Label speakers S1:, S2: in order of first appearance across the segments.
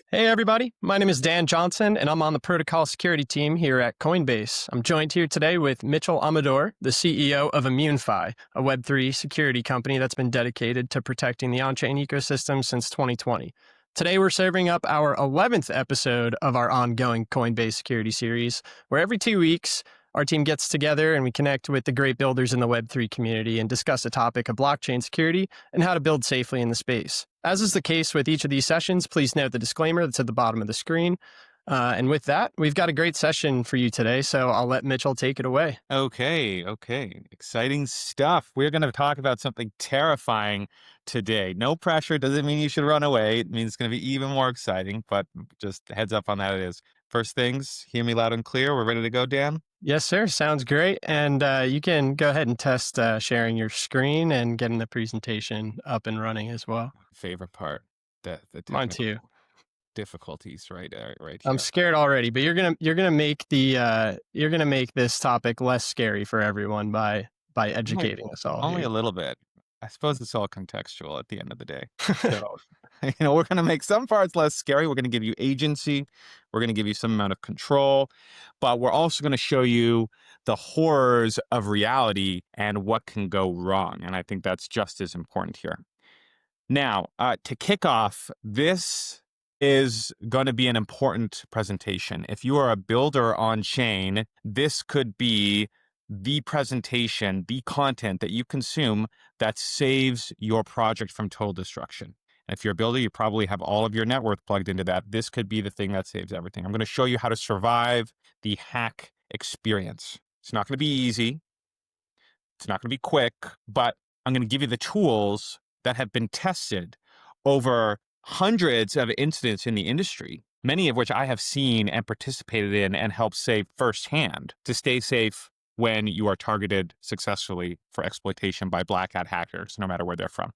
S1: Hey everybody, my name is Dan Johnson and I'm on the protocol security team here at Coinbase. I'm joined here today with Mitchell Amador, the CEO of ImmuneFi, a Web3 security company that's been dedicated to protecting the on-chain ecosystem since 2020. Today we're serving up our 11th episode of our ongoing Coinbase security series, where every 2 weeks our team gets together and we connect with the great builders in the Web3 community and discuss a topic of blockchain security and how to build safely in the space. As is the case with each of these sessions, please note the disclaimer that's at the bottom of the screen. And with that, we've got a great session for you today, so I'll let Mitchell take it away.
S2: Okay. Exciting stuff. We're going to talk about something terrifying today. No pressure doesn't mean you should run away. It means it's going to be even more exciting, but just heads up on that it is. First things, hear me loud and clear. We're ready to go, Dan?
S1: Yes, sir. Sounds great. And you can go ahead and test sharing your screen and getting the presentation up and running as well.
S2: Favorite part, the
S1: Mine
S2: technical
S1: too.
S2: difficulties right
S1: I'm
S2: here.
S1: scared already, but you're gonna make this topic less scary for everyone by
S2: Only,
S1: educating us all
S2: only
S1: here.
S2: a little bit. I suppose it's all contextual at the end of the day. So, we're going to make some parts less scary. We're going to give you agency. We're going to give you some amount of control, but we're also going to show you the horrors of reality and what can go wrong. And I think that's just as important here. Now, to kick off, this is going to be an important presentation. If you are a builder on chain, this could be the presentation, the content that you consume that saves your project from total destruction. And if you're a builder, you probably have all of your net worth plugged into that. This could be the thing that saves everything. I'm going to show you how to survive the hack experience. It's not going to be easy. It's not going to be quick, but I'm going to give you the tools that have been tested over hundreds of incidents in the industry, many of which I have seen and participated in and helped save firsthand to stay safe when you are targeted successfully for exploitation by black hat hackers, no matter where they're from.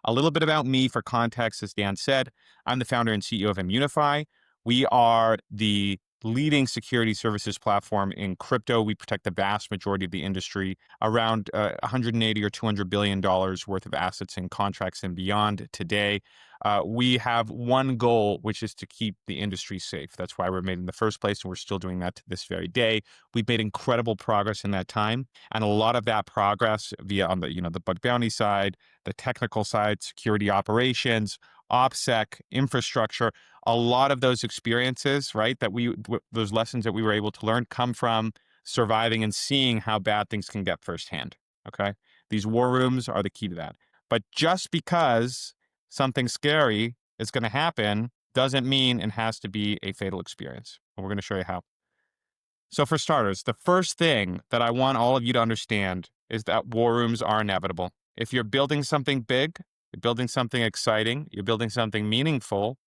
S2: A little bit about me for context, as Dan said, I'm the founder and CEO of ImmuneFi. We are the leading security services platform in crypto. We protect the vast majority of the industry, around 180 or $200 billion worth of assets in contracts and beyond today. We have one goal, which is to keep the industry safe. That's why we're made in the first place, and we're still doing that to this very day. We've made incredible progress in that time, and a lot of that progress via on the bug bounty side, the technical side, security operations, OPSEC, infrastructure, a lot of those experiences, right, those lessons that we were able to learn come from surviving and seeing how bad things can get firsthand. Okay. These war rooms are the key to that. But just because something scary is going to happen doesn't mean it has to be a fatal experience. And we're going to show you how. So, for starters, the first thing that I want all of you to understand is that war rooms are inevitable. If you're building something big, you're building something exciting, you're building something meaningful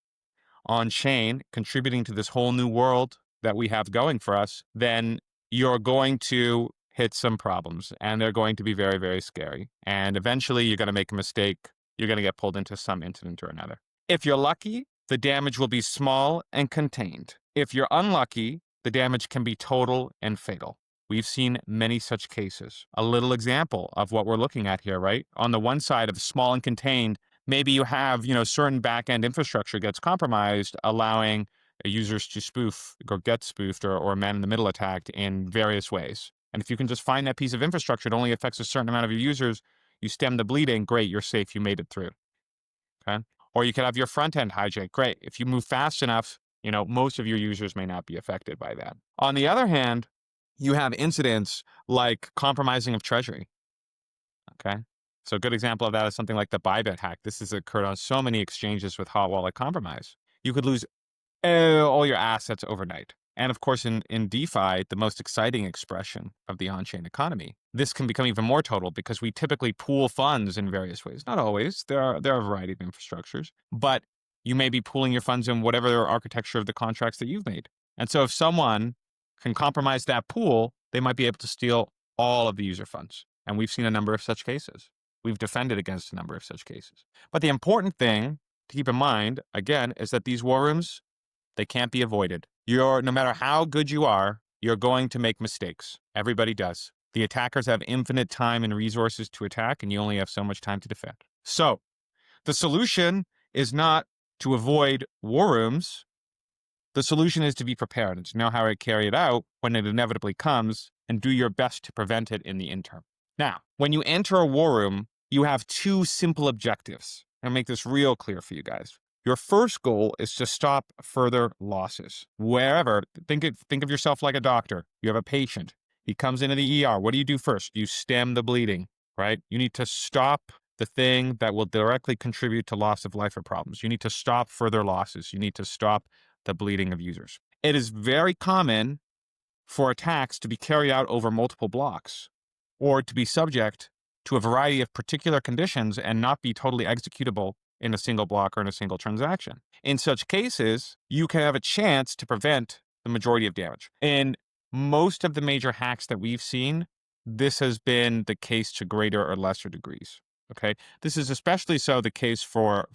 S2: on chain, contributing to this whole new world that we have going for us, then you're going to hit some problems and they're going to be very, very scary. And eventually you're going to make a mistake. You're going to get pulled into some incident or another. If you're lucky, the damage will be small and contained. If you're unlucky, the damage can be total and fatal. We've seen many such cases. A little example of what we're looking at here, right? On the one side of small and contained, maybe you have, certain back-end infrastructure gets compromised, allowing users to spoof or get spoofed or man-in-the-middle attacked in various ways. And if you can just find that piece of infrastructure, it only affects a certain amount of your users, you stem the bleeding, great, you're safe, you made it through. Okay? Or you could have your front-end hijack, great. If you move fast enough, most of your users may not be affected by that. On the other hand, you have incidents like compromising of treasury. Okay. So a good example of that is something like the Bybit hack. This has occurred on so many exchanges with hot wallet compromise. You could lose all your assets overnight. And of course, in DeFi, the most exciting expression of the on-chain economy, this can become even more total because we typically pool funds in various ways. Not always. There are a variety of infrastructures, but you may be pooling your funds in whatever architecture of the contracts that you've made. And so if someone can compromise that pool, they might be able to steal all of the user funds. And we've seen a number of such cases. We've defended against a number of such cases. But the important thing to keep in mind, again, is that these war rooms, they can't be avoided. No matter how good you are, you're going to make mistakes. Everybody does. The attackers have infinite time and resources to attack, and you only have so much time to defend. So the solution is not to avoid war rooms, the solution is to be prepared and to know how to carry it out when it inevitably comes and do your best to prevent it in the interim. Now, when you enter a war room, you have two simple objectives. I'll make this real clear for you guys. Your first goal is to stop further losses. Wherever, think of yourself like a doctor. You have a patient. He comes into the ER. What do you do first? You stem the bleeding, right? You need to stop the thing that will directly contribute to loss of life or problems. You need to stop further losses. You need to stop the bleeding of users. It is very common for attacks to be carried out over multiple blocks or to be subject to a variety of particular conditions and not be totally executable in a single block or in a single transaction. In such cases, you can have a chance to prevent the majority of damage. In most of the major hacks that we've seen, this has been the case to greater or lesser degrees. Okay, this is especially so the case for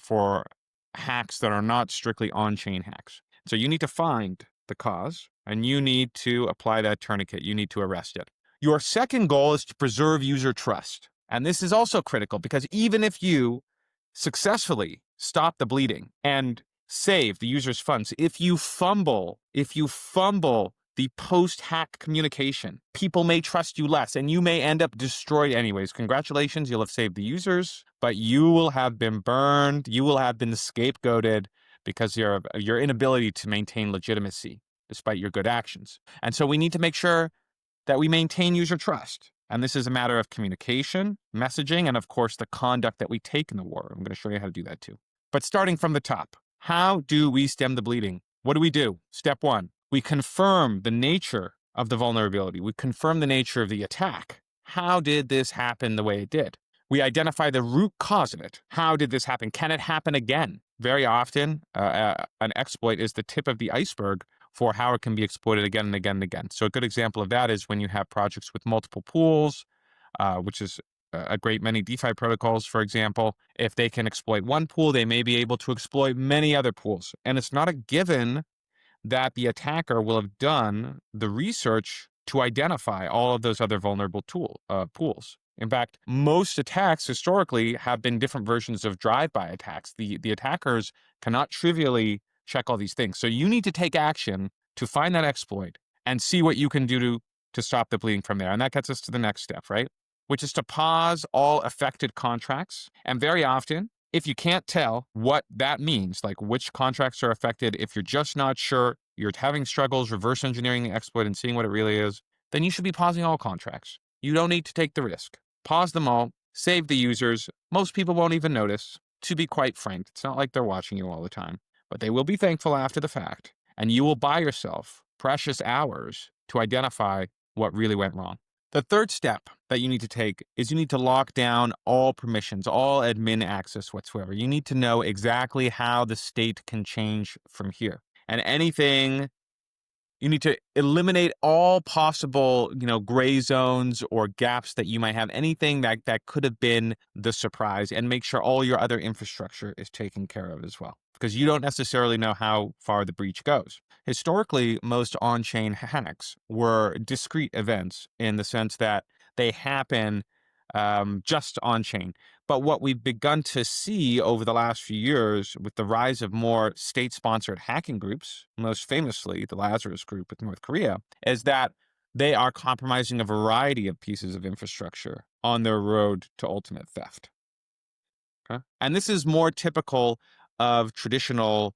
S2: hacks that are not strictly on-chain hacks. So you need to find the cause and you need to apply that tourniquet. You need to arrest it. Your second goal is to preserve user trust. And this is also critical because even if you successfully stop the bleeding and save the user's funds, if you fumble the post-hack communication, people may trust you less and you may end up destroyed anyways. Congratulations, you'll have saved the users, but you will have been burned. You will have been scapegoated because of your inability to maintain legitimacy despite your good actions. And so we need to make sure that we maintain user trust. And this is a matter of communication, messaging, and of course, the conduct that we take in the war. I'm going to show you how to do that too. But starting from the top, how do we stem the bleeding? What do? Step one, we confirm the nature of the vulnerability. We confirm the nature of the attack. How did this happen the way it did? We identify the root cause of it. How did this happen? Can it happen again? Very often, an exploit is the tip of the iceberg for how it can be exploited again and again and again. So a good example of that is when you have projects with multiple pools, which is a great many DeFi protocols, for example. If they can exploit one pool, they may be able to exploit many other pools. And it's not a given that the attacker will have done the research to identify all of those other vulnerable pools. In fact, most attacks historically have been different versions of drive-by attacks. The attackers cannot trivially check all these things. So you need to take action to find that exploit and see what you can do to stop the bleeding from there. And that gets us to the next step, right? Which is to pause all affected contracts. And very often, if you can't tell what that means, like which contracts are affected, if you're just not sure, you're having struggles reverse engineering the exploit and seeing what it really is, then you should be pausing all contracts. You don't need to take the risk. Pause them all, save the users. Most people won't even notice. To be quite frank, it's not like they're watching you all the time, but they will be thankful after the fact. And you will buy yourself precious hours to identify what really went wrong. The third step that you need to take is you need to lock down all permissions, all admin access whatsoever. You need to know exactly how the state can change from here. And you need to eliminate all possible, gray zones or gaps that you might have, anything that could have been the surprise, and make sure all your other infrastructure is taken care of as well, because you don't necessarily know how far the breach goes. Historically, most on-chain hacks were discrete events in the sense that they happen just on-chain. But what we've begun to see over the last few years with the rise of more state-sponsored hacking groups, most famously the Lazarus Group with North Korea, is that they are compromising a variety of pieces of infrastructure on their road to ultimate theft. Okay? And this is more typical of traditional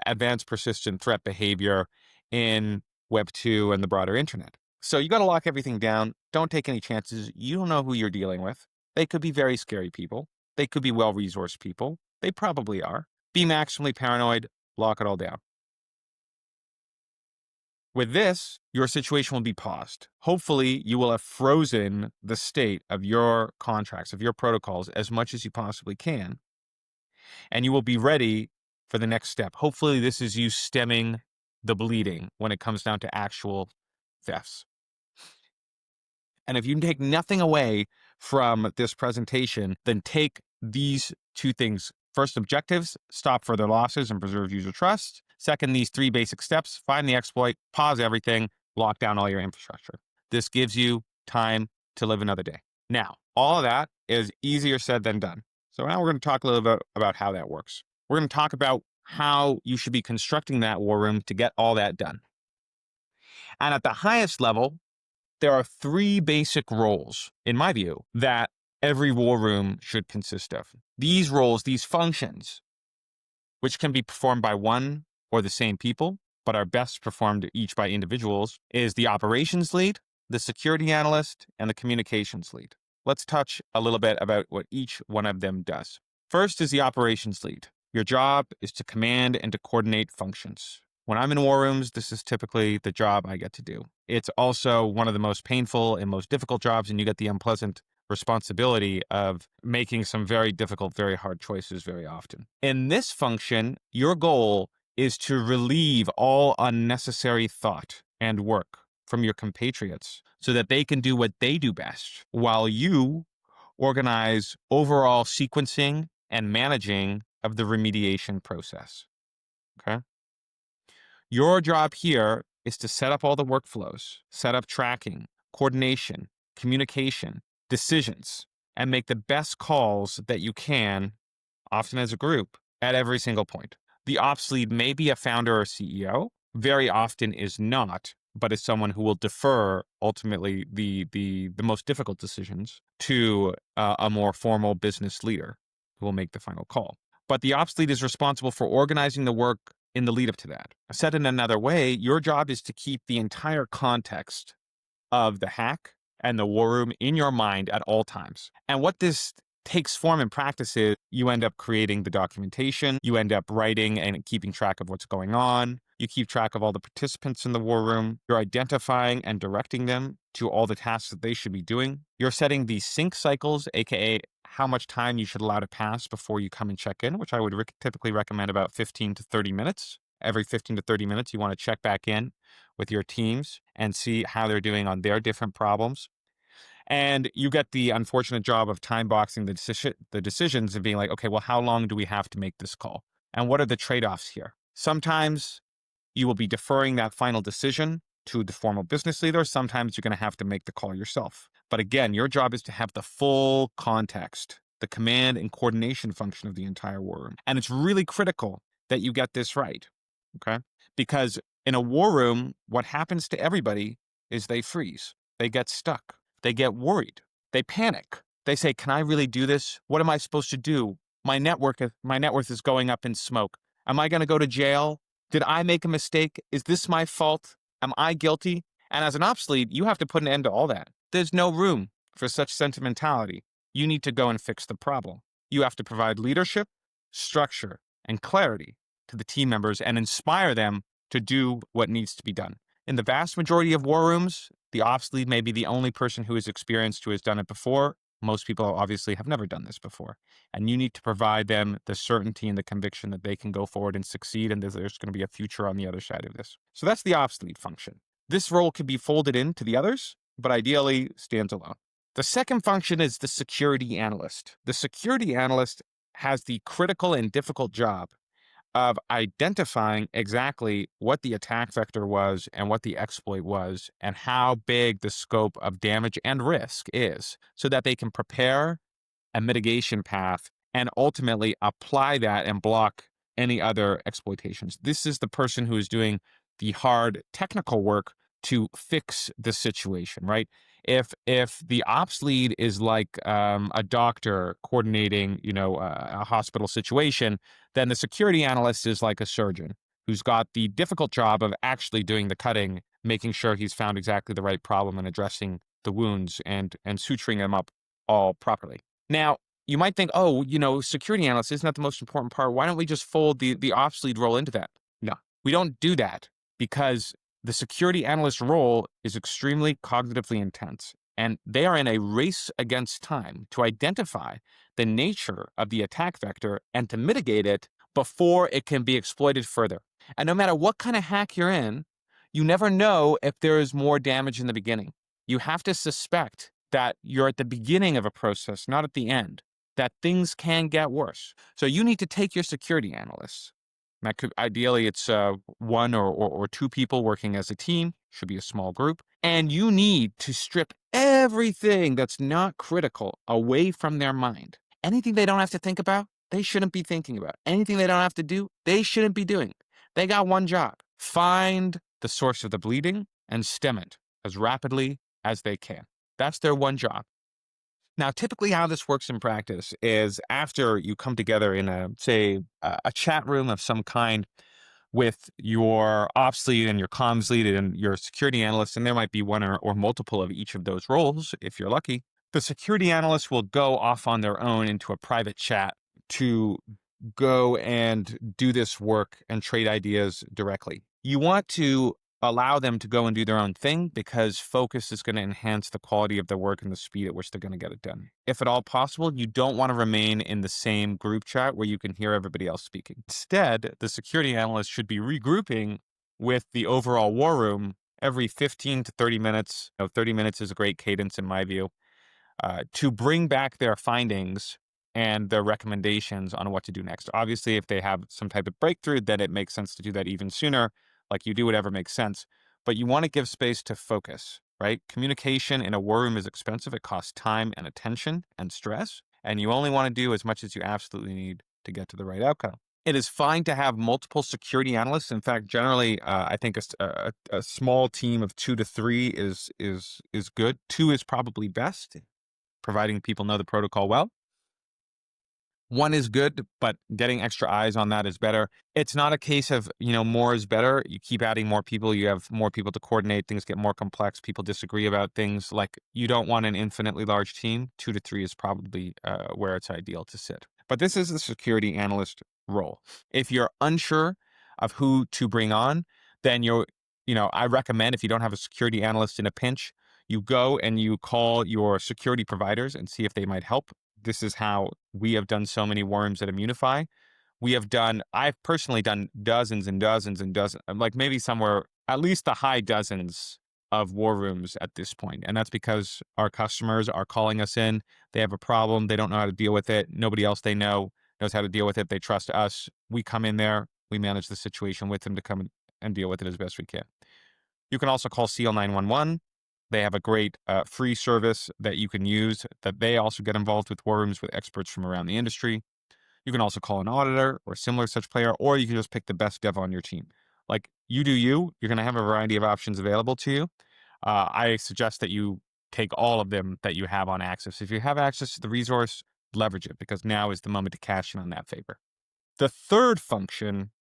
S2: advanced persistent threat behavior in Web 2 and the broader internet. So you got to lock everything down. Don't take any chances. You don't know who you're dealing with. They could be very scary people. They could be well-resourced people. They probably are. Be maximally paranoid. Lock it all down. With this, your situation will be paused. Hopefully, you will have frozen the state of your contracts, of your protocols, as much as you possibly can. And you will be ready for the next step. Hopefully, this is you stemming the bleeding when it comes down to actual thefts. And if you take nothing away from this presentation, then take these two things. First, objectives, stop further losses and preserve user trust. Second, these three basic steps, find the exploit, pause everything, lock down all your infrastructure. This gives you time to live another day. Now, all of that is easier said than done. So now we're going to talk a little bit about how that works. We're going to talk about how you should be constructing that war room to get all that done. And at the highest level, there are three basic roles, in my view, that every war room should consist of. These roles, these functions, which can be performed by one or the same people, but are best performed each by individuals, is the operations lead, the security analyst, and the communications lead. Let's touch a little bit about what each one of them does. First is the operations lead. Your job is to command and to coordinate functions. When I'm in war rooms, this is typically the job I get to do. It's also one of the most painful and most difficult jobs, and you get the unpleasant responsibility of making some very difficult, very hard choices very often. In this function, your goal is to relieve all unnecessary thought and work from your compatriots so that they can do what they do best while you organize overall sequencing and managing of the remediation process. Okay? Your job here is to set up all the workflows, set up tracking, coordination, communication, decisions, and make the best calls that you can, often as a group, at every single point. The ops lead may be a founder or CEO, very often is not, but is someone who will defer ultimately the most difficult decisions to a more formal business leader who will make the final call. But the ops lead is responsible for organizing the work in the lead up to that. Said in another way, your job is to keep the entire context of the hack and the war room in your mind at all times. And what this takes form in practice is you end up creating the documentation, you end up writing and keeping track of what's going on, you keep track of all the participants in the war room, you're identifying and directing them to all the tasks that they should be doing. You're setting the sync cycles, aka how much time you should allow to pass before you come and check in, which I would typically recommend about 15 to 30 minutes. Every 15 to 30 minutes, you want to check back in with your teams and see how they're doing on their different problems. And you get the unfortunate job of time boxing the decisions and being like, okay, well, how long do we have to make this call? And what are the trade-offs here? Sometimes you will be deferring that final decision to the formal business leader. Sometimes you're going to have to make the call yourself. But again, your job is to have the full context, the command and coordination function of the entire war room. And it's really critical that you get this right, okay? Because in a war room, what happens to everybody is they freeze. They get stuck. They get worried. They panic. They say, can I really do this? What am I supposed to do? My net worth is going up in smoke. Am I going to go to jail? Did I make a mistake? Is this my fault? Am I guilty? And as an ops lead, you have to put an end to all that. There's no room for such sentimentality. You need to go and fix the problem. You have to provide leadership, structure, and clarity to the team members and inspire them to do what needs to be done. In the vast majority of war rooms, the ops lead may be the only person who is experienced who has done it before. Most people obviously have never done this before. And you need to provide them the certainty and the conviction that they can go forward and succeed and there's going to be a future on the other side of this. So that's the ops lead function. This role can be folded into the others, but ideally stands alone. The second function is the security analyst. The security analyst has the critical and difficult job of identifying exactly what the attack vector was and what the exploit was and how big the scope of damage and risk is so that they can prepare a mitigation path and ultimately apply that and block any other exploitations. This is the person who is doing the hard technical work to fix the situation, right? If the ops lead is like a doctor coordinating, a hospital situation, then the security analyst is like a surgeon who's got the difficult job of actually doing the cutting, making sure he's found exactly the right problem and addressing the wounds and suturing them up all properly. Now, you might think, security analyst, isn't that the most important part? Why don't we just fold the ops lead role into that? No, we don't do that because the security analyst role is extremely cognitively intense, and they are in a race against time to identify the nature of the attack vector and to mitigate it before it can be exploited further. And no matter what kind of hack you're in, you never know if there is more damage in the beginning. You have to suspect that you're at the beginning of a process, not at the end, that things can get worse. So you need to take your security analysts. That could ideally it's one or two people working as a team, should be a small group. And you need to strip everything that's not critical away from their mind. Anything they don't have to think about, they shouldn't be thinking about. Anything they don't have to do, they shouldn't be doing. They got one job: find the source of the bleeding and stem it as rapidly as they can. That's their one job. Now, typically how this works in practice is after you come together in a chat room of some kind with your ops lead and your comms lead and your security analyst, and there might be one or multiple of each of those roles if you're lucky. The security analyst will go off on their own into a private chat to go and do this work and trade ideas directly. You want to allow them to go and do their own thing because focus is going to enhance the quality of their work and the speed at which they're going to get it done. If at all possible, you don't want to remain in the same group chat where you can hear everybody else speaking. Instead, the security analyst should be regrouping with the overall war room every 15 to 30 minutes. 30 minutes is a great cadence in my view, to bring back their findings and their recommendations on what to do next. Obviously, if they have some type of breakthrough, then it makes sense to do that even sooner. Like, you do whatever makes sense, but you want to give space to focus, right? Communication in a war room is expensive. It costs time and attention and stress, and you only want to do as much as you absolutely need to get to the right outcome. It is fine to have multiple security analysts. In fact, generally, I think a small team of 2 to 3 is good. 2 is probably best, providing people know the protocol well. 1 is good, but getting extra eyes on that is better. It's not a case of, more is better. You keep adding more people, you have more people to coordinate, things get more complex, people disagree about things. Like, you don't want an infinitely large team. 2 to 3 is probably where it's ideal to sit. But this is the security analyst role. If you're unsure of who to bring on, then I recommend, if you don't have a security analyst in a pinch, you go and you call your security providers and see if they might help. This is how we have done so many war rooms at Immunify. I've personally done dozens and dozens and dozens, like maybe somewhere at least the high dozens of war rooms at this point. And that's because our customers are calling us in. They have a problem. They don't know how to deal with it. Nobody else they know knows how to deal with it. They trust us. We come in there. We manage the situation with them to come and deal with it as best we can. You can also call SEAL 911. They have a great free service that you can use, that they also get involved with war rooms with experts from around the industry. You can also call an auditor or similar such player, or you can just pick the best dev on your team. Like, you do you. You're going to have a variety of options available to you. I suggest that you take all of them that you have on access. If you have access to the resource, leverage it, because now is the moment to cash in on that favor. The third function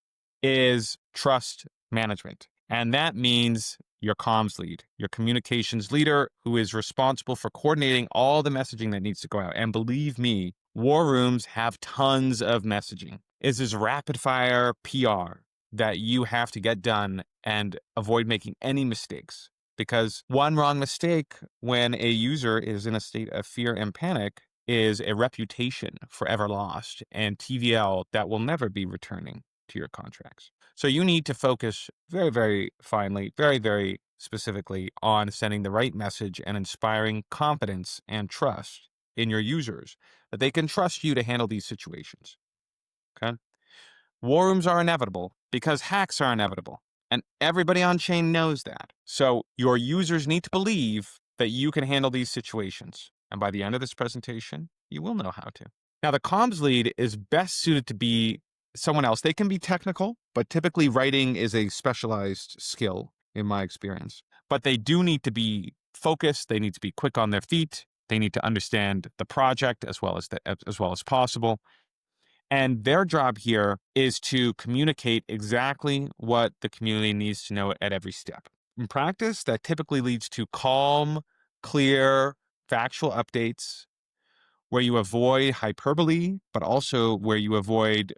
S2: is trust management. And that means your comms lead, your communications leader, who is responsible for coordinating all the messaging that needs to go out. And believe me, war rooms have tons of messaging. It's this rapid fire PR that you have to get done and avoid making any mistakes. Because one wrong mistake when a user is in a state of fear and panic is a reputation forever lost and TVL that will never be returning to your contracts. So you need to focus very, very finely, very, very specifically on sending the right message and inspiring confidence and trust in your users, that they can trust you to handle these situations. Okay? War rooms are inevitable because hacks are inevitable, and everybody on chain knows that. So your users need to believe that you can handle these situations. And by the end of this presentation, you will know how to. Now, the comms lead is best suited to be someone else. They can be technical, but typically writing is a specialized skill in my experience. But they do need to be focused. They need to be quick on their feet. They need to understand the project as well as possible. And their job here is to communicate exactly what the community needs to know at every step. In practice, that typically leads to calm, clear, factual updates where you avoid hyperbole, but also where you avoid,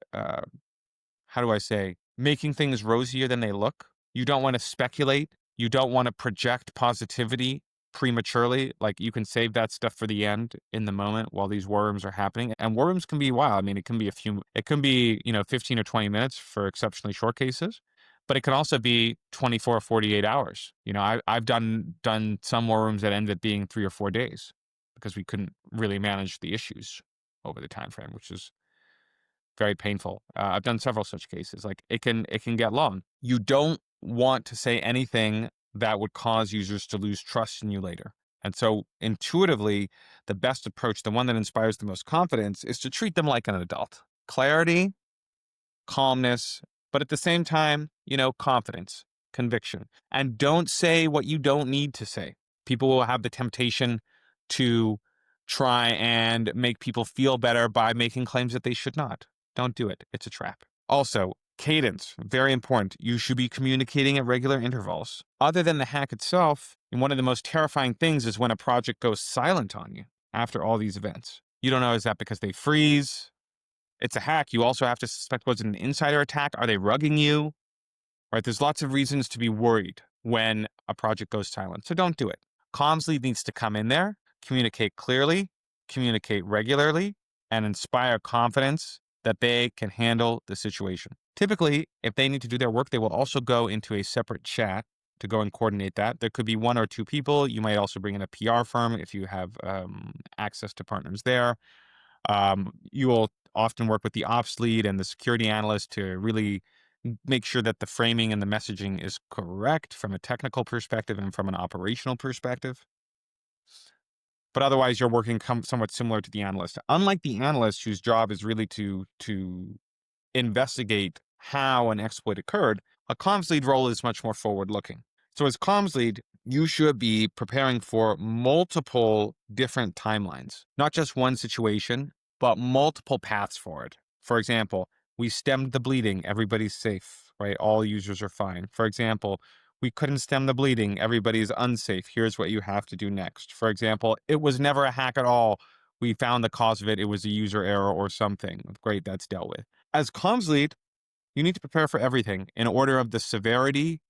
S2: making things rosier than they look. You don't want to speculate. You don't want to project positivity prematurely. Like, you can save that stuff for the end in the moment while these war rooms are happening. And war rooms can be wild. I mean, it can be 15 or 20 minutes for exceptionally short cases, but it can also be 24 or 48 hours. I've done some war rooms that ended up being 3 or 4 days because we couldn't really manage the issues over the time frame, which is very painful. I've done several such cases. Like, it can get long. You don't want to say anything that would cause users to lose trust in you later. And so intuitively, the best approach, the one that inspires the most confidence, is to treat them like an adult. clarity, calmness, but at the same time, confidence, conviction. And don't say what you don't need to say. People will have the temptation to try and make people feel better by making claims that they should not. Don't do it. It's a trap. Also, cadence, very important. You should be communicating at regular intervals. Other than the hack itself, and one of the most terrifying things is when a project goes silent on you after all these events. You don't know, is that because they freeze? It's a hack. You also have to suspect, was it an insider attack? Are they rugging you? Right? There's lots of reasons to be worried when a project goes silent. So don't do it. Comms lead needs to come in there, communicate clearly, communicate regularly, and inspire confidence that they can handle the situation. Typically, if they need to do their work, they will also go into a separate chat to go and coordinate that. There could be 1 or 2 people. You might also bring in a PR firm if you have access to partners there. You will often work with the ops lead and the security analyst to really make sure that the framing and the messaging is correct from a technical perspective and from an operational perspective. But otherwise, you're working somewhat similar to the analyst. Unlike the analyst, whose job is really to investigate how an exploit occurred, a comms lead role is much more forward-looking. So as comms lead, you should be preparing for multiple different timelines, not just one situation, but multiple paths for it. For example, we stemmed the bleeding, everybody's safe, right? All users are fine. For example, we couldn't stem the bleeding, everybody's unsafe. Here's what you have to do next. For example, it was never a hack at all. We found the cause of it. It was a user error or something. Great, that's dealt with. As comms lead, you need to prepare for everything in order of the severity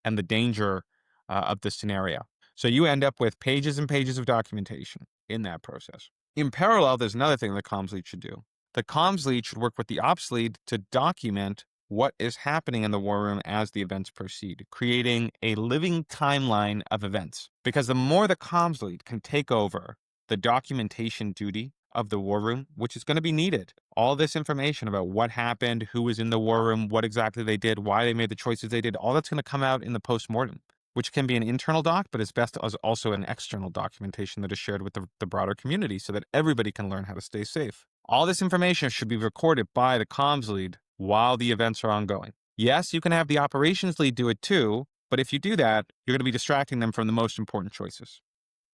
S2: and the danger of the scenario. So you end up with pages and pages of documentation in that process. In parallel, there's another thing the comms lead should do. The comms lead should work with the ops lead to document what is happening in the war room as the events proceed, creating a living timeline of events. Because the more the comms lead can take over the documentation duty of the war room, which is going to be needed, all this information about what happened, who was in the war room, what exactly they did, why they made the choices they did, all that's going to come out in the postmortem, which can be an internal doc, but is best as also an external documentation that is shared with the broader community so that everybody can learn how to stay safe. All this information should be recorded by the comms lead while the events are ongoing. Yes, you can have the operations lead do it too, but if you do that, you're going to be distracting them from the most important choices.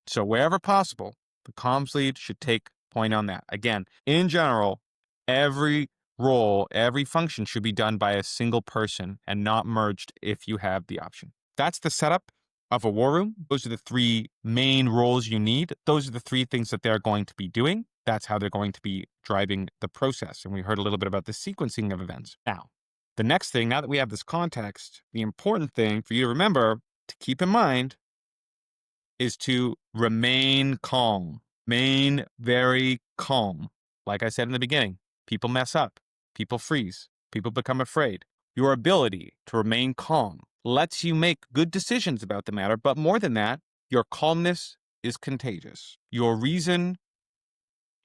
S2: So wherever possible, the comms lead should take point on that. Again, in general, every role, every function should be done by a single person and not merged if you have the option. That's the setup of a war room. Those are the 3 main roles you need. Those are the 3 things that they're going to be doing. That's how they're going to be driving the process. And we heard a little bit about the sequencing of events. Now, the next thing, now that we have this context, the important thing for you to remember, to keep in mind, is to remain calm. Remain very calm. Like I said in the beginning, people mess up, people freeze, people become afraid. Your ability to remain calm lets you make good decisions about the matter, but more than that, your calmness is contagious. Your reason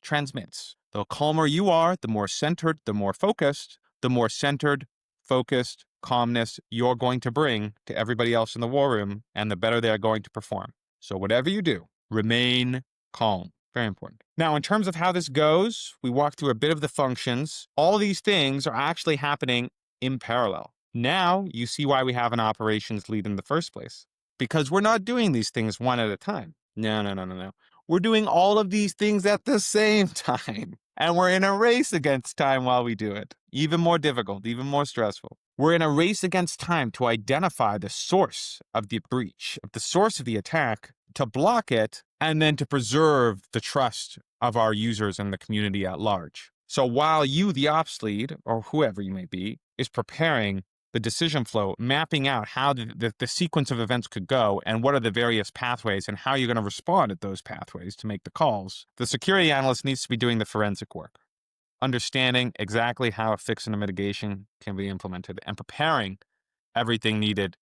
S2: transmits. The calmer you are, the more centered, the more focused, calmness you're going to bring to everybody else in the war room, and the better they're going to perform. So whatever you do, remain calm. Very important. Now, in terms of how this goes, we walked through a bit of the functions. All these things are actually happening in parallel. Now you see why we have an operations lead in the first place. Because we're not doing these things one at a time. No. We're doing all of these things at the same time. And we're in a race against time while we do it. Even more difficult, even more stressful. We're in a race against time to identify the source of the breach, of the source of the attack, to block it, and then to preserve the trust of our users and the community at large. So while you, the ops lead, or whoever you may be, is preparing the decision flow, mapping out how the sequence of events could go and what are the various pathways and how you're going to respond at those pathways to make the calls, the security analyst needs to be doing the forensic work, understanding exactly how a fix and a mitigation can be implemented and preparing everything needed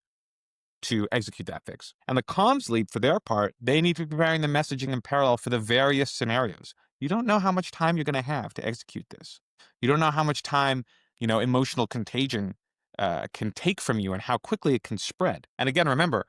S2: to execute that fix. And the comms lead, for their part, they need to be preparing the messaging in parallel for the various scenarios. You don't know how much time you're going to have to execute this. You don't know how much time, emotional contagion can take from you and how quickly it can spread. And again, remember,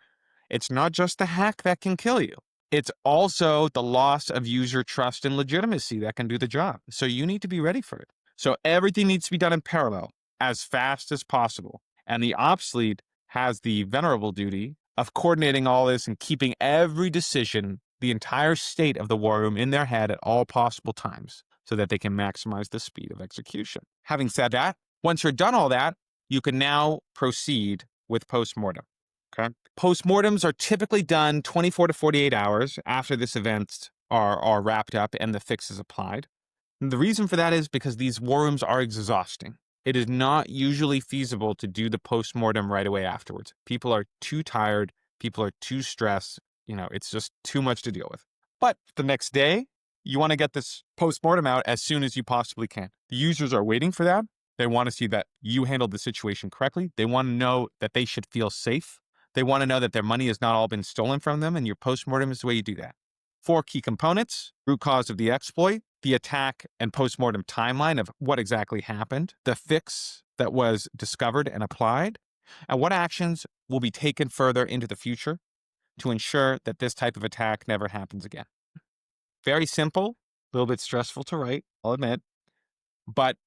S2: it's not just the hack that can kill you. It's also the loss of user trust and legitimacy that can do the job. So you need to be ready for it. So everything needs to be done in parallel as fast as possible. And the ops lead has the venerable duty of coordinating all this and keeping every decision, the entire state of the war room in their head at all possible times so that they can maximize the speed of execution. Having said that, once you're done all that, you can now proceed with postmortem. Okay. Postmortems are typically done 24 to 48 hours after this event are wrapped up and the fix is applied. And the reason for that is because these war rooms are exhausting. It is not usually feasible to do the postmortem right away afterwards. People are too tired. People are too stressed. It's just too much to deal with. But the next day, you want to get this postmortem out as soon as you possibly can. The users are waiting for that. They want to see that you handled the situation correctly. They want to know that they should feel safe. They want to know that their money has not all been stolen from them, and your postmortem is the way you do that. 4 key components: root cause of the exploit, the attack and postmortem timeline of what exactly happened, the fix that was discovered and applied, and what actions will be taken further into the future to ensure that this type of attack never happens again. Very simple, a little bit stressful to write, I'll admit, but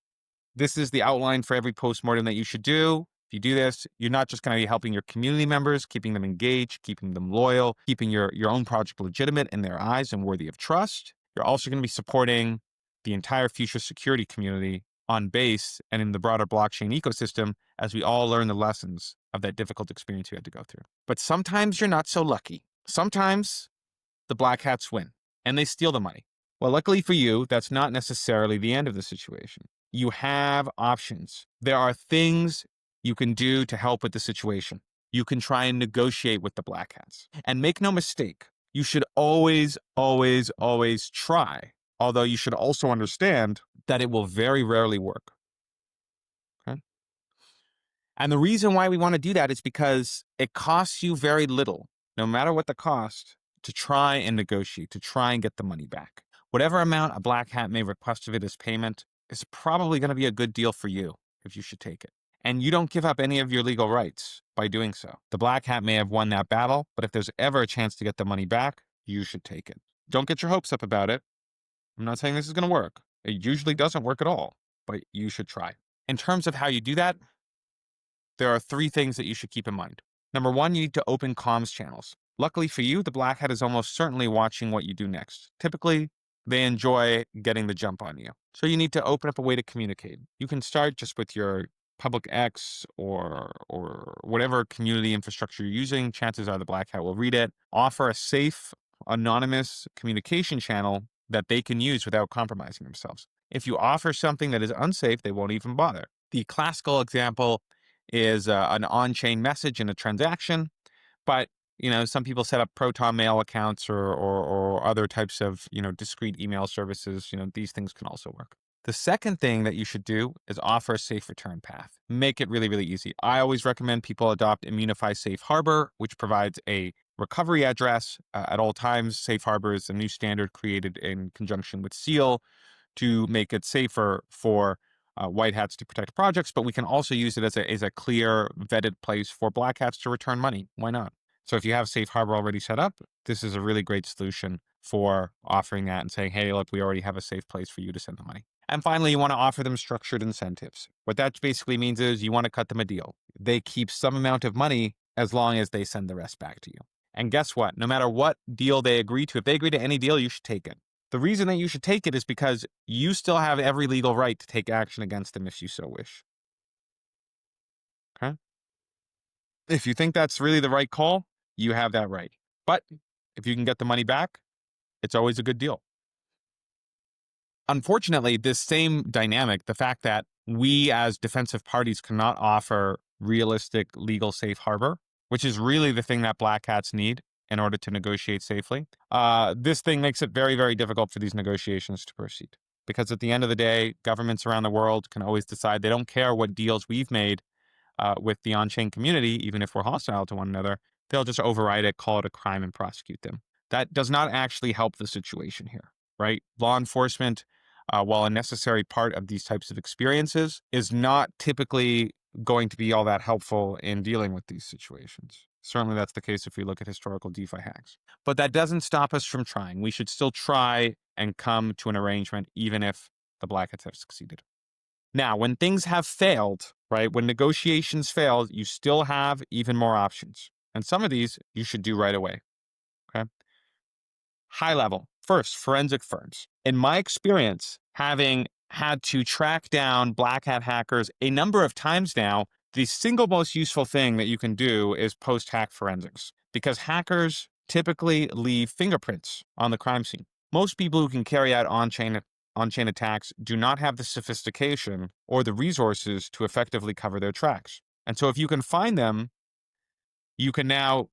S2: this is the outline for every postmortem that you should do. If you do this, you're not just going to be helping your community members, keeping them engaged, keeping them loyal, keeping your own project legitimate in their eyes and worthy of trust. You're also going to be supporting the entire future security community on Base and in the broader blockchain ecosystem as we all learn the lessons of that difficult experience you had to go through. But sometimes you're not so lucky. Sometimes the black hats win and they steal the money. Well, luckily for you, that's not necessarily the end of the situation. You have options. There are things you can do to help with the situation. You can try and negotiate with the black hats. And make no mistake, you should always, always, always try. Although you should also understand that it will very rarely work. Okay? And the reason why we want to do that is because it costs you very little, no matter what the cost, to try and negotiate, to try and get the money back. Whatever amount a black hat may request of it as payment is probably going to be a good deal for you if you should take it. And you don't give up any of your legal rights by doing so. The black hat may have won that battle, but if there's ever a chance to get the money back, you should take it. Don't get your hopes up about it. I'm not saying this is going to work. It usually doesn't work at all, but you should try. In terms of how you do that, there are 3 things that you should keep in mind. Number 1, you need to open comms channels. Luckily for you, the black hat is almost certainly watching what you do next. Typically, they enjoy getting the jump on you. So you need to open up a way to communicate. You can start just with your public X or whatever community infrastructure you're using. Chances are the black hat will read it. Offer a safe, anonymous communication channel that they can use without compromising themselves. If you offer something that is unsafe, they won't even bother. The classical example is an on-chain message in a transaction, but some people set up Proton Mail accounts or other types of discrete email services. These things can also work. The second thing that you should do is offer a safe return path. Make it really, really easy. I always recommend people adopt Immunify Safe Harbor, which provides a recovery address at all times. Safe Harbor is a new standard created in conjunction with SEAL to make it safer for white hats to protect projects, but we can also use it as a clear, vetted place for black hats to return money. Why not? So if you have Safe Harbor already set up, this is a really great solution for offering that and saying, hey, look, we already have a safe place for you to send the money. And finally, you want to offer them structured incentives. What that basically means is you want to cut them a deal. They keep some amount of money as long as they send the rest back to you. And guess what? No matter what deal they agree to, if they agree to any deal, you should take it. The reason that you should take it is because you still have every legal right to take action against them if you so wish. Okay? If you think that's really the right call, you have that right. But if you can get the money back, it's always a good deal. Unfortunately, this same dynamic, the fact that we as defensive parties cannot offer realistic legal safe harbor, which is really the thing that black hats need in order to negotiate safely, this thing makes it very, very difficult for these negotiations to proceed. Because at the end of the day, governments around the world can always decide they don't care what deals we've made with the on-chain community, even if we're hostile to one another. They'll just override it, call it a crime, and prosecute them. That does not actually help the situation here, right? Law enforcement, while a necessary part of these types of experiences, is not typically going to be all that helpful in dealing with these situations. Certainly that's the case if we look at historical DeFi hacks. But that doesn't stop us from trying. We should still try and come to an arrangement, even if the black hats have succeeded. Now, when things have failed, right, when negotiations fail, you still have even more options. And some of these you should do right away. Okay. High level. First, forensic firms. In my experience, having had to track down black hat hackers a number of times now, the single most useful thing that you can do is post hack forensics because hackers typically leave fingerprints on the crime scene. Most people who can carry out on-chain attacks do not have the sophistication or the resources to effectively cover their tracks. And so if you can find them, you can now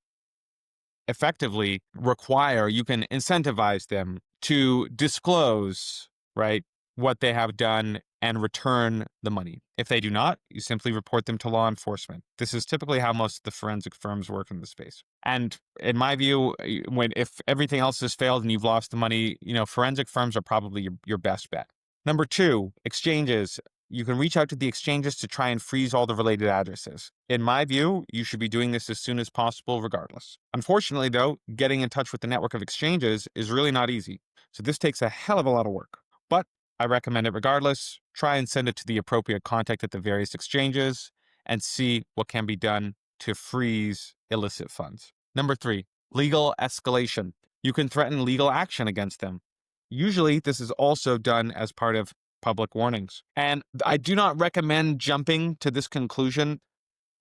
S2: effectively you can incentivize them to disclose, right, what they have done and return the money. If they do not, you simply report them to law enforcement. This is typically how most of the forensic firms work in the space. And in my view, if everything else has failed and you've lost the money, forensic firms are probably your best bet. Number two, exchanges. You can reach out to the exchanges to try and freeze all the related addresses. In my view, you should be doing this as soon as possible regardless. Unfortunately, though, getting in touch with the network of exchanges is really not easy. So this takes a hell of a lot of work. But I recommend it regardless. Try and send it to the appropriate contact at the various exchanges and see what can be done to freeze illicit funds. Number three, legal escalation. You can threaten legal action against them. Usually, this is also done as part of public warnings. And I do not recommend jumping to this conclusion.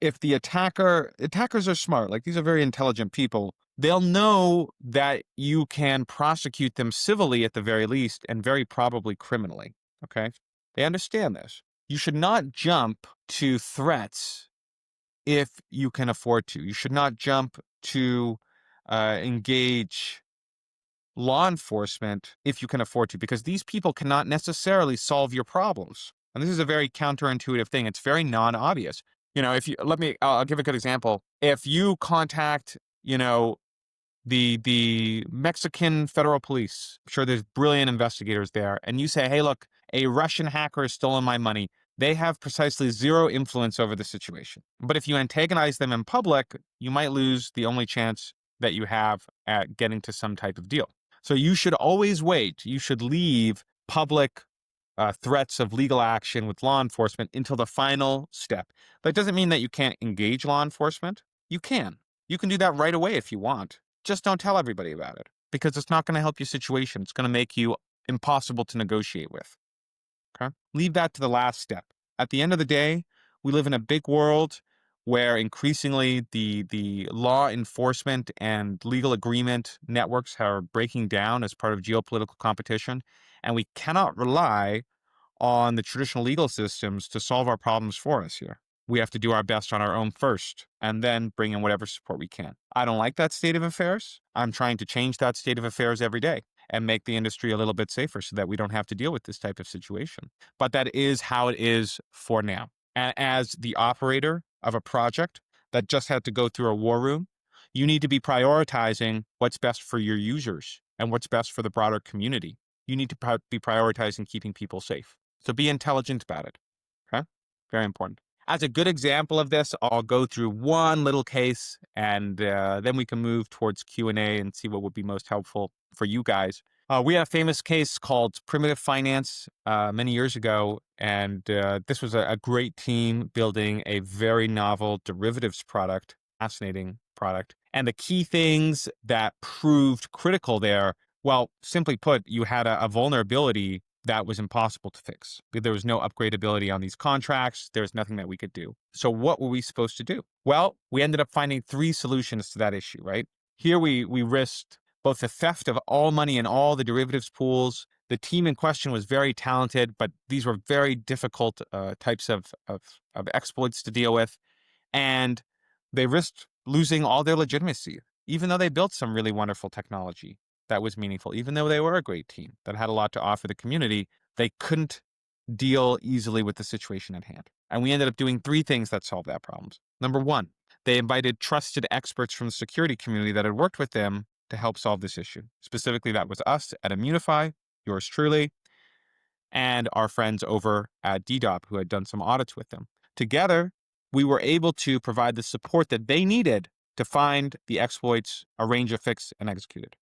S2: If the attackers are smart, like these are very intelligent people, they'll know that you can prosecute them civilly at the very least and very probably criminally. Okay? They understand this. You should not jump to threats if you can afford to. You should not jump to engage law enforcement if you can afford to, because these people cannot necessarily solve your problems. And this is a very counterintuitive thing. It's very non-obvious. I'll give a good example. If you contact, the Mexican federal police, I'm sure there's brilliant investigators there, and you say, hey, look, a Russian hacker has stolen my money. They have precisely zero influence over the situation. But if you antagonize them in public, you might lose the only chance that you have at getting to some type of deal. So you should always wait. You should leave public threats of legal action with law enforcement until the final step. That doesn't mean that you can't engage law enforcement. You can. You can do that right away if you want. Just don't tell everybody about it because it's not going to help your situation. It's going to make you impossible to negotiate with. Okay? Leave that to the last step. At the end of the day, we live in a big world where increasingly the law enforcement and legal agreement networks are breaking down as part of geopolitical competition, and we cannot rely on the traditional legal systems to solve our problems for us here. We have to do our best on our own first, and then bring in whatever support we can. I don't like that state of affairs. I'm trying to change that state of affairs every day and make the industry a little bit safer so that we don't have to deal with this type of situation. But that is how it is for now. And as the operator of a project that just had to go through a war room, you need to be prioritizing what's best for your users and what's best for the broader community. You need to be prioritizing keeping people safe. So be intelligent about it. Okay? Very important. As a good example of this, I'll go through one little case, and then we can move towards Q&A and see what would be most helpful for you guys. We had a famous case called Primitive Finance many years ago, and this was a great team building a very novel derivatives product, fascinating product. And the key things that proved critical there, well, simply put, you had a vulnerability that was impossible to fix. There was no upgradability on these contracts. There was nothing that we could do. So what were we supposed to do? Well, we ended up finding 3 solutions to that issue, right? Here we risked both the theft of all money in all the derivatives pools. The team in question was very talented, but these were very difficult types of exploits to deal with. And they risked losing all their legitimacy, even though they built some really wonderful technology that was meaningful. Even though they were a great team that had a lot to offer the community, they couldn't deal easily with the situation at hand. And we ended up doing 3 things that solved that problem. Number 1, they invited trusted experts from the security community that had worked with them to help solve this issue. Specifically, that was us at Immunify, yours truly, and our friends over at DDoP who had done some audits with them. Together, we were able to provide the support that they needed to find the exploits, arrange a fix, and execute it.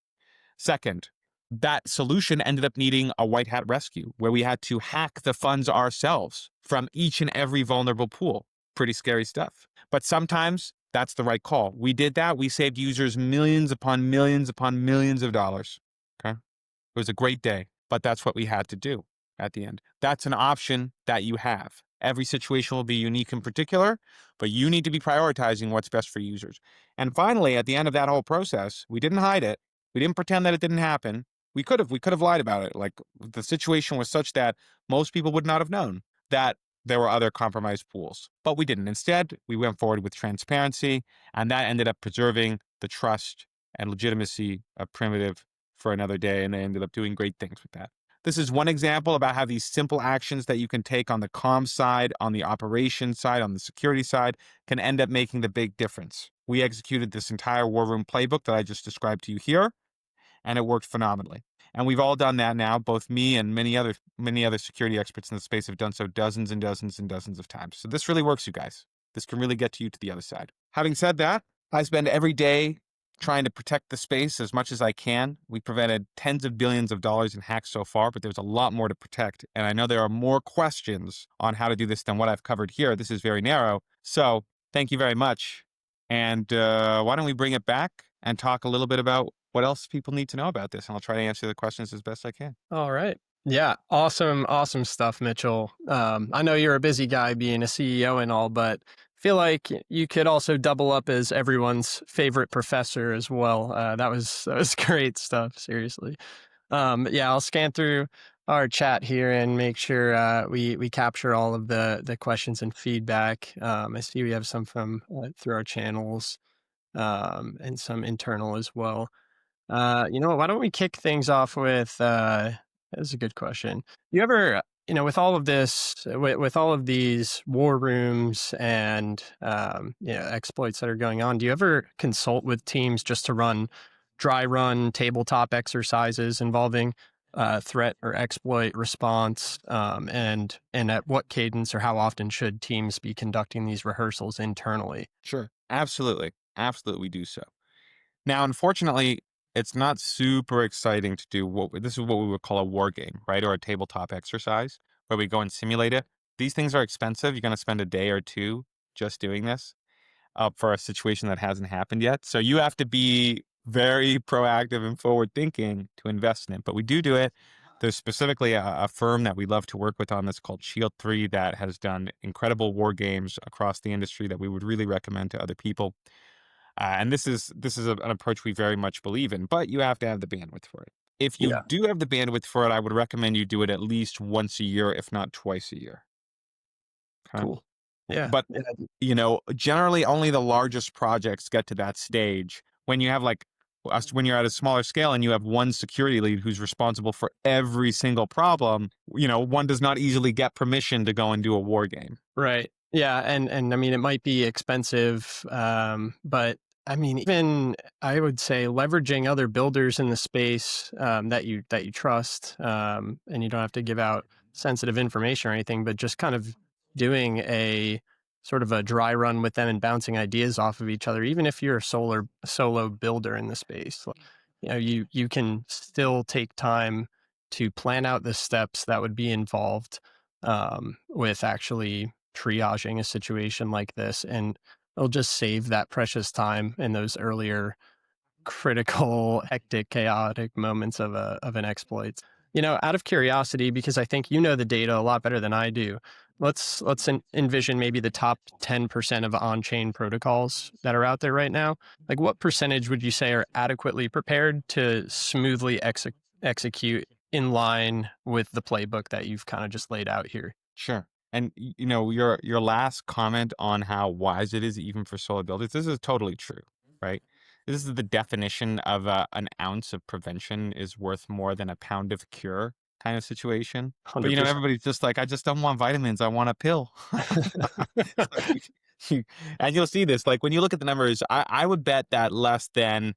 S2: Second, that solution ended up needing a white hat rescue where we had to hack the funds ourselves from each and every vulnerable pool. Pretty scary stuff. But sometimes that's the right call. We did that. We saved users millions upon millions upon millions of dollars. Okay. It was a great day, but that's what we had to do at the end. That's an option that you have. Every situation will be unique in particular, but you need to be prioritizing what's best for users. And finally, at the end of that whole process, we didn't hide it. We didn't pretend that it didn't happen. We could have lied about it. Like the situation was such that most people would not have known that there were other compromised pools, but we didn't. Instead, we went forward with transparency, and that ended up preserving the trust and legitimacy of Primitive for another day, and they ended up doing great things with that. This is one example about how these simple actions that you can take on the comms side, on the operations side, on the security side, can end up making the big difference. We executed this entire war room playbook that I just described to you here, and it worked phenomenally. And we've all done that now. Both me and many other security experts in the space have done so dozens and dozens and dozens of times. So this really works, you guys. This can really get you to the other side. Having said that, I spend every day trying to protect the space as much as I can. We prevented tens of billions of dollars in hacks so far, but there's a lot more to protect. And I know there are more questions on how to do this than what I've covered here. This is very narrow. So thank you very much. And why don't we bring it back and talk a little bit about what else people need to know about this? And I'll try to answer the questions as best I can.
S1: All right. Yeah. Awesome. Awesome stuff, Mitchell. I know you're a busy guy being a CEO and all, but I feel like you could also double up as everyone's favorite professor as well. That was great stuff. Seriously. Yeah, I'll scan through our chat here and make sure we capture all of the questions and feedback. I see we have some from through our channels and some internal as well. You know what? Why don't we kick things off with that's a good question. You ever, with all of this, with all of these war rooms and exploits that are going on, do you ever consult with teams just to run dry run tabletop exercises involving threat or exploit response, and at what cadence or how often should teams be conducting these rehearsals internally?
S2: Sure. Absolutely. Absolutely, we do so. Now, unfortunately, it's not super exciting to do this is what we would call a war game, right? Or a tabletop exercise where we go and simulate it. These things are expensive. You're going to spend a day or two just doing this for a situation that hasn't happened yet. So you have to be very proactive and forward thinking to invest in it. But we do it. There's specifically a firm that we love to work with on this called Shield 3 that has done incredible war games across the industry that we would really recommend to other people. And this is an approach we very much believe in, but you have to have the bandwidth for it. If you
S1: Yeah,
S2: do have the bandwidth for it, I would recommend you do it at least once a year, if not twice a year. Okay.
S1: cool. Yeah,
S2: But,
S1: yeah,
S2: generally only the largest projects get to that stage. When you have when you're at a smaller scale and you have one security lead who's responsible for every single problem, one does not easily get permission to go and do a war game.
S1: right. Yeah, and I mean it might be expensive, but I mean even I would say leveraging other builders in the space that you trust, and you don't have to give out sensitive information or anything, but just kind of doing a sort of a dry run with them and bouncing ideas off of each other, even if you're a solo builder in the space. Like, you can still take time to plan out the steps that would be involved with actually triaging a situation like this, and it'll just save that precious time in those earlier critical, hectic, chaotic moments of an exploit. Out of curiosity, because I think you know the data a lot better than I do, let's envision maybe the top 10% of on-chain protocols that are out there right now. Like, what percentage would you say are adequately prepared to smoothly execute in line with the playbook that you've kind of just laid out here?
S2: Sure. And your last comment on how wise it is even for solo builders, this is totally true, right? This is the definition of an ounce of prevention is worth more than a pound of cure kind of situation. But
S1: 100%.
S2: everybody's just like, I just don't want vitamins, I want a pill. And you'll see this, like when you look at the numbers, I would bet that less than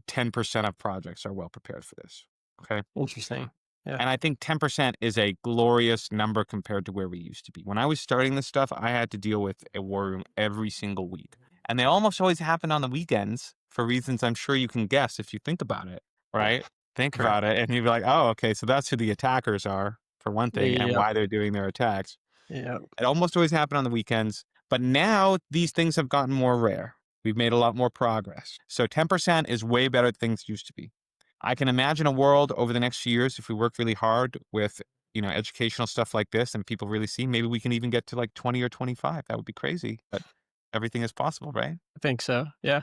S2: 10% of projects are well prepared for this. Okay.
S1: Interesting. Yeah.
S2: And I think 10% is a glorious number compared to where we used to be. When I was starting this stuff, I had to deal with a war room every single week. And they almost always happened on the weekends for reasons I'm sure you can guess if you think about it, right? think
S1: Correct.
S2: about it, and you'd be like, oh, okay, so that's who the attackers are, for one thing, and
S1: Yep.
S2: why they're doing their attacks.
S1: Yep.
S2: It almost always happened on the weekends, but now these things have gotten more rare. We've made a lot more progress. So 10% is way better than things used to be. I can imagine a world over the next few years, if we work really hard with, educational stuff like this and people really see, maybe we can even get to like 20 or 25. That would be crazy, but everything is possible, right?
S1: I think so. Yeah.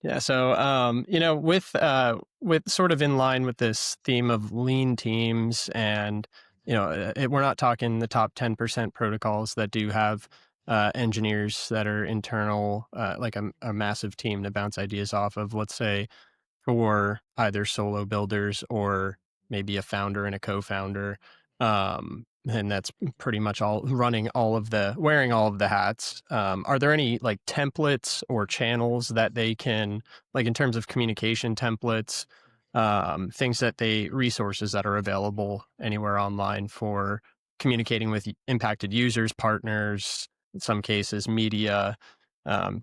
S1: Yeah. So, with sort of in line with this theme of lean teams, and we're not talking the top 10% protocols that do have engineers that are internal, like a massive team to bounce ideas off of. Let's say for either solo builders or maybe a founder and a co-founder. And that's pretty much all running all of the wearing all of the hats. Are there any like templates or channels that they can, like in terms of communication templates, things that resources that are available anywhere online for communicating with impacted users, partners, in some cases, media,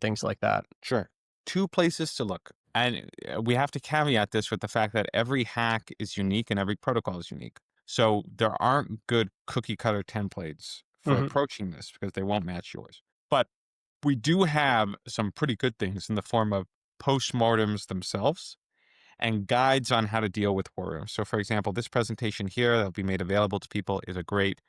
S1: things like that?
S2: Sure. Two places to look. And we have to caveat this with the fact that every hack is unique and every protocol is unique. So there aren't good cookie cutter templates for
S1: Hmm.
S2: approaching this because they won't match yours. But we do have some pretty good things in the form of postmortems themselves and guides on how to deal with war rooms. So, for example, this presentation here that'll be made available to people is a great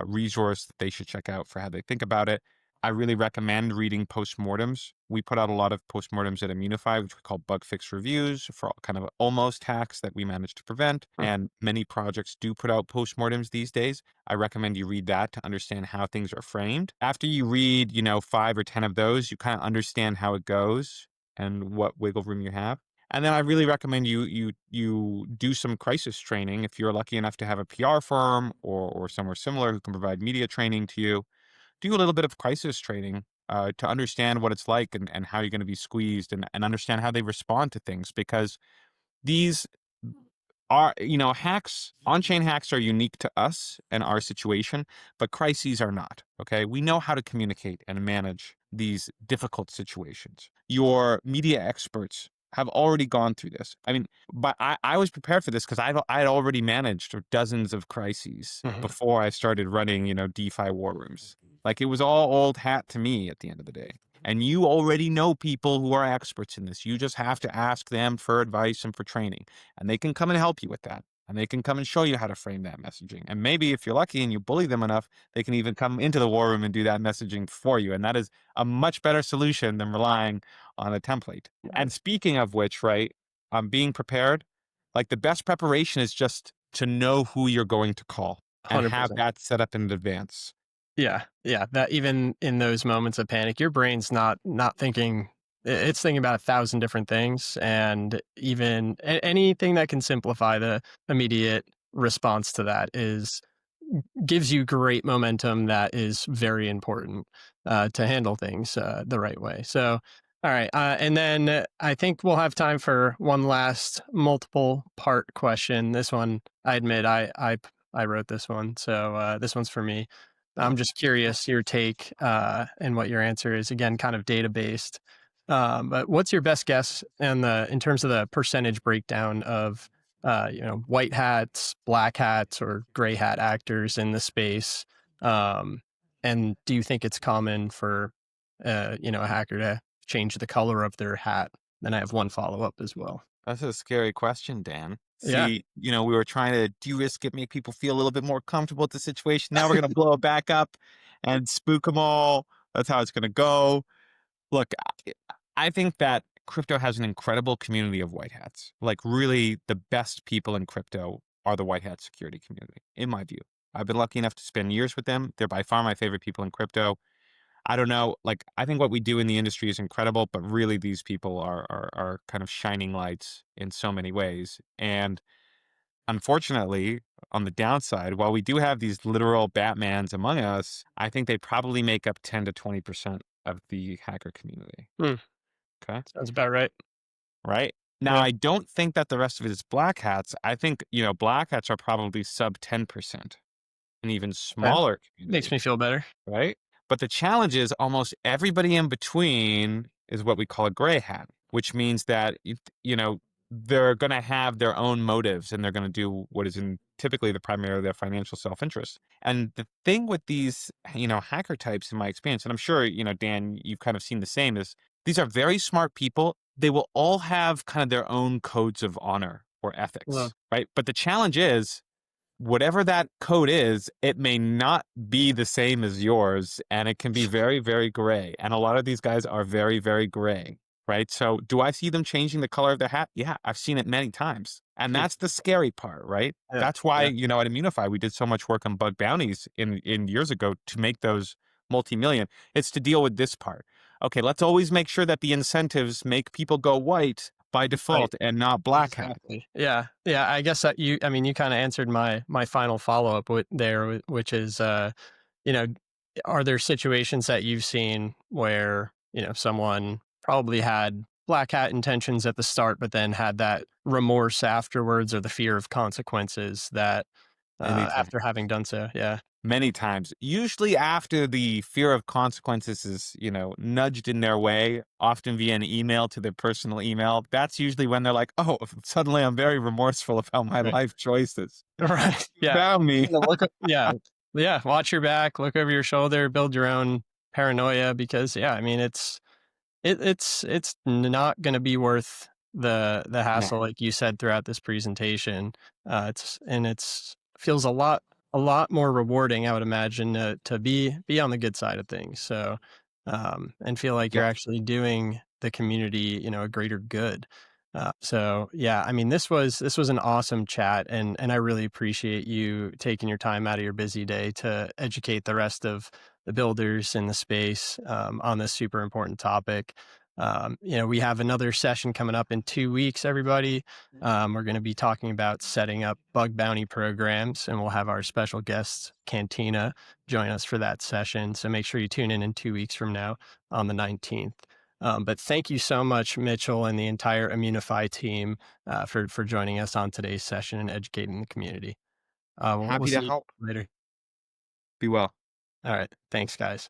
S2: resource that they should check out for how they think about it. I really recommend reading postmortems. We put out a lot of postmortems at Immunify, which we call bug fix reviews for all kind of almost hacks that we managed to prevent. And many projects do put out postmortems these days. I recommend you read that to understand how things are framed. After you read, 5 or 10 of those, you kind of understand how it goes and what wiggle room you have. And then I really recommend you do some crisis training if you're lucky enough to have a PR firm or somewhere similar who can provide media training to you. Do a little bit of crisis training to understand what it's like and how you're going to be squeezed and understand how they respond to things because these are, hacks, on-chain hacks are unique to us and our situation, but crises are not, okay? We know how to communicate and manage these difficult situations. Your media experts have already gone through this. I mean, but I was prepared for this because I had already managed dozens of crises
S1: Hmm.
S2: before I started running, DeFi war rooms. Like it was all old hat to me at the end of the day. And you already know people who are experts in this. You just have to ask them for advice and for training. And they can come and help you with that. And they can come and show you how to frame that messaging. And maybe if you're lucky and you bully them enough, they can even come into the war room and do that messaging for you. And that is a much better solution than relying on a template. And speaking of which, right, being prepared, like the best preparation is just to know who you're going to call and have
S1: 100%.
S2: that set up in advance.
S1: Yeah, yeah, that even in those moments of panic, your brain's not thinking, it's thinking about 1,000 different things, and even anything that can simplify the immediate response to that is gives you great momentum that is very important to handle things the right way. So, all right, and then I think we'll have time for one last multiple part question. This one, I admit, I wrote this one, so this one's for me. I'm
S2: Oh,
S1: just curious your take and what your answer is. Again, kind of data based. But what's your best guess in terms of the percentage breakdown of white hats, black hats, or gray hat actors in the space? And do you think it's common for a hacker to change the color of their hat? Then I have one follow up as well.
S2: that's a scary question, Dan.
S1: Yeah,
S2: See, we were trying to de-risk it, make people feel a little bit more comfortable with the situation. Now we're going to blow it back up and spook them all. That's how it's going to go. Look, I think that crypto has an incredible community of white hats. Like, really, the best people in crypto are the white hat security community, in my view. I've been lucky enough to spend years with them. They're by far my favorite people in crypto. I don't know. Like, I think what we do in the industry is incredible, but really these people are kind of shining lights in so many ways. And unfortunately, on the downside, while we do have these literal Batmans among us, I think they probably make up 10 to 20% of the hacker community.
S1: Hmm,
S2: Okay.
S1: sounds about right.
S2: Right. Now,
S1: Yeah,
S2: I don't think that the rest of it is black hats. I think, black hats are probably sub 10%, an even
S1: okay.
S2: smaller
S1: Makes
S2: community.
S1: me feel better.
S2: Right? But the challenge is almost everybody in between is what we call a gray hat, which means that, they're going to have their own motives and they're going to do what is in typically the primary of their financial self-interest. And the thing with these, hacker types, in my experience, and I'm sure, Dan, you've kind of seen the same, is these are very smart people. They will all have kind of their own codes of honor or
S1: Well,
S2: ethics, right? But the challenge is, whatever that code is, it may not be the same as yours, and it can be very, very gray. And a lot of these guys are very, very gray, right? So, do I see them changing the color of their hat? Yeah, I've seen it many times. And that's the scary part, right?
S1: yeah,
S2: That's why,
S1: yeah.
S2: at Immunify, we did so much work on bug bounties in years ago to make those multi-million. It's to deal with this part. Okay, let's always make sure that the incentives make people go white by
S1: Right.
S2: default and not black hat.
S1: Exactly. Yeah. Yeah. I guess that I mean, you kind of answered my final follow up with there, which is, you know, are there situations that you've seen where, someone probably had black hat intentions at the start, but then had that remorse afterwards or the fear of consequences that,
S2: Anytime.
S1: after having done so? Yeah.
S2: Many times, usually after the fear of consequences is, nudged in their way, often via an email to their personal email. That's usually when they're like, oh, suddenly I'm very remorseful about my
S1: Right.
S2: life choices.
S1: Right. Yeah.
S2: Found me.
S1: Yeah. Yeah. Watch your back, look over your shoulder, build your own paranoia because, yeah, I mean, it's not gonna be worth the
S2: No.
S1: hassle, like you said throughout this presentation. It's feels a lot more rewarding, I would imagine, to be on the good side of things. So, and feel like you're
S2: Yes.
S1: actually doing the community, a greater good. So yeah, I mean, this was an awesome chat, and I really appreciate you taking your time out of your busy day to educate the rest of the builders in the space on this super important topic. We have another session coming up in 2 weeks, everybody. We're going to be talking about setting up bug bounty programs, and we'll have our special guest, Cantina, join us for that session. So make sure you tune in 2 weeks from now on the 19th. But thank you so much, Mitchell, and the entire Immunify team for joining us on today's session and educating the community. We'll
S2: Happy to
S1: see you
S2: help.
S1: later.
S2: Be well.
S1: All right. Thanks, guys.